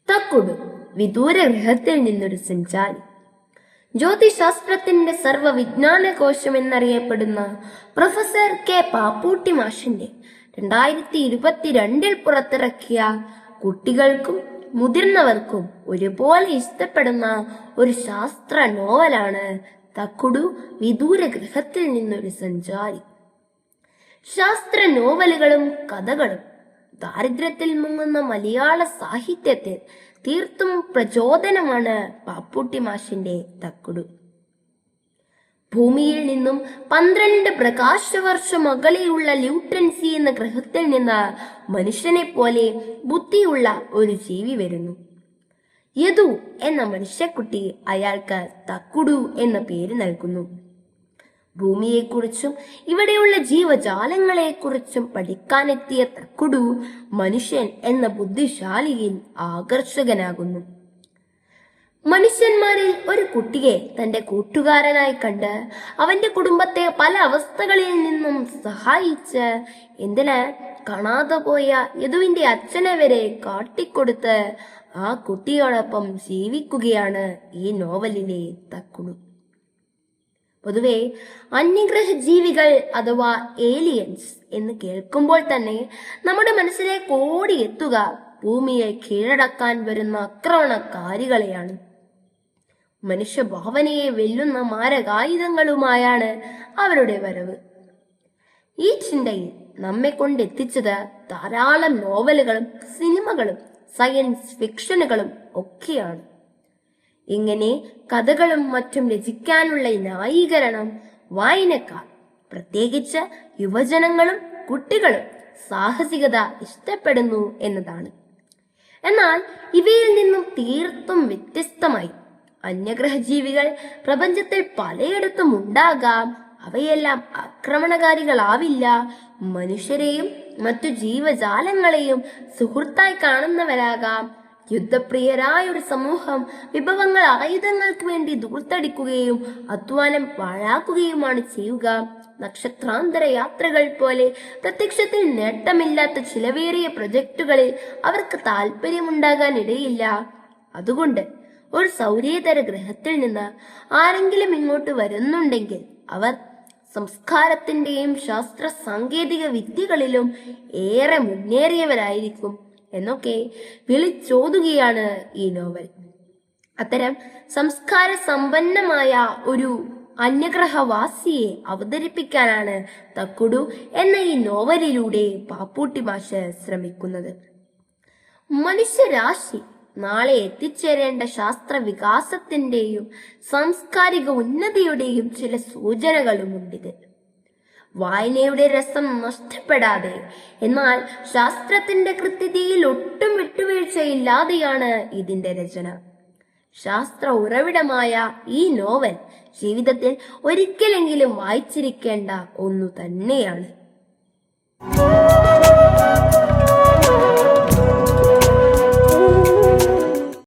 തക്കുടു വിദൂര ഗ്രഹത്തിൽ നിന്നൊരു സഞ്ചാരി. ജ്യോതിശാസ്ത്രത്തിന്റെ സർവ്വവിജ്ഞാന കോശം എന്നറിയപ്പെടുന്ന പ്രൊഫസർ കെ പാപ്പൂട്ടി മാഷിന്റെ 2022 പുറത്തിറക്കിയ കുട്ടികൾക്കും മുതിർന്നവർക്കും ഒരുപോലെ ഇഷ്ടപ്പെടുന്ന ഒരു ശാസ്ത്ര നോവലാണ് തക്കുടു വിദൂര ഗ്രഹത്തിൽ നിന്നൊരു സഞ്ചാരി. ശാസ്ത്ര നോവലുകളും കഥകളും ദാരിദ്ര്യത്തിൽ മുങ്ങുന്ന മലയാള സാഹിത്യത്തിൽ തീർത്തും പ്രചോദനമാണ് പാപ്പൂട്ടി മാഷിന്റെ തക്കുടു. ഭൂമിയിൽ നിന്നും 12 പ്രകാശവർഷം അകലെയുള്ള ല്യൂട്ടൻസി എന്ന ഗ്രഹത്തിൽ നിന്ന് മനുഷ്യനെ പോലെ ബുദ്ധിയുള്ള ഒരു ജീവി വരുന്നു. യദു എന്ന മനുഷ്യക്കുട്ടി അയാൾക്ക് തക്കുടു എന്ന പേര് നൽകുന്നു. ഭൂമിയെക്കുറിച്ചും ഇവിടെയുള്ള ജീവജാലങ്ങളെക്കുറിച്ചും പഠിക്കാനെത്തിയ തക്കുടു മനുഷ്യൻ എന്ന ബുദ്ധിശാലിയിൽ ആകർഷകനാകുന്നു. മനുഷ്യന്മാരിൽ ഒരു കുട്ടിയെ തന്റെ കൂട്ടുകാരനായി കണ്ട് അവന്റെ കുടുംബത്തെ പല അവസ്ഥകളിൽ നിന്നും സഹായിച്ച് കാണാതെ പോയ യദുവിന്റെ അച്ഛനെ വരെ കാട്ടിക്കൊടുത്ത് ആ കുട്ടിയോടൊപ്പം ജീവിക്കുകയാണ് ഈ നോവലിലെ തക്കുടു. പൊതുവെ അന്യഗ്രഹ ജീവികൾ അഥവാ ഏലിയൻസ് എന്ന് കേൾക്കുമ്പോൾ തന്നെ നമ്മുടെ മനസ്സിലേക്ക് ഓടിയെത്തുക ഭൂമിയെ കീഴടക്കാൻ വരുന്ന ആക്രമണകാരികളെയാണ്. മനുഷ്യഭാവനയെ വെല്ലുന്ന മാരകായുധങ്ങളുമായാണ് അവരുടെ വരവ്. ഈ ചിന്തയിൽ നമ്മെ കൊണ്ടെത്തിച്ചത് ധാരാളം നോവലുകളും സിനിമകളും സയൻസ് ഫിക്ഷനുകളും ഒക്കെയാണ്. ഇങ്ങനെ കഥകളും മറ്റും രചിക്കാനുള്ള ന്യായീകരണം വായനക്കാർ, പ്രത്യേകിച്ച് യുവജനങ്ങളും കുട്ടികളും സാഹസികത ഇഷ്ടപ്പെടുന്നു എന്നതാണ്. എന്നാൽ ഇവയിൽ നിന്നും തീർത്തും വ്യത്യസ്തമായി അന്യഗ്രഹ ജീവികൾ പ്രപഞ്ചത്തിൽ പലയിടത്തും ഉണ്ടാകാം. അവയെല്ലാം ആക്രമണകാരികളാവില്ല. മനുഷ്യരെയും മറ്റു ജീവജാലങ്ങളെയും സുഹൃത്തായി കാണുന്നവരാകാം. യുദ്ധപ്രിയരായ ഒരു സമൂഹം വിഭവങ്ങൾ ആയുധങ്ങൾക്ക് വേണ്ടി ദൂർത്തടിക്കുകയും അധ്വാനം പാഴാക്കുകയുമാണ് ചെയ്യുക. നക്ഷത്രാന്തര യാത്രകൾ പോലെ പ്രത്യക്ഷത്തിൽ നേട്ടമില്ലാത്ത ചിലവേറിയ പ്രൊജക്ടുകളിൽ അവർക്ക് താല്പര്യമുണ്ടാകാൻ ഇടയില്ല. അതുകൊണ്ട് ഒരു സൗരേതര ഗ്രഹത്തിൽ നിന്ന് ആരെങ്കിലും ഇങ്ങോട്ട് വരുന്നുണ്ടെങ്കിൽ അവർ സംസ്കാരത്തിന്റെയും ശാസ്ത്ര സാങ്കേതിക വിദ്യകളിലും ഏറെ മുന്നേറിയവരായിരിക്കും എന്നൊക്കെ വിളിച്ചോതുകയാണ് ഈ നോവൽ. അത്തരം സംസ്കാര സമ്പന്നമായ ഒരു അന്യഗ്രഹവാസിയെ അവതരിപ്പിക്കാനാണ് തക്കുടു എന്ന ഈ നോവലിലൂടെ പാപ്പൂട്ടി മാഷ് ശ്രമിക്കുന്നത്. മനുഷ്യരാശി നാളെ എത്തിച്ചേരേണ്ട ശാസ്ത്ര വികാസത്തിന്റെയും സാംസ്കാരിക ഉന്നതിയുടെയും ചില സൂചനകളുമുണ്ടിത്. വായനയുടെ രസം നഷ്ടപ്പെടാതെ, എന്നാൽ ശാസ്ത്രത്തിന്റെ കൃത്യതയിൽ ഒട്ടും വിട്ടുവീഴ്ചയില്ലാതെയാണ് ഇതിന്റെ രചന. ശാസ്ത്ര ഉറവിടമായ ഈ നോവൽ ജീവിതത്തിൽ ഒരിക്കലെങ്കിലും വായിച്ചിരിക്കേണ്ട ഒന്നു തന്നെയാണ്.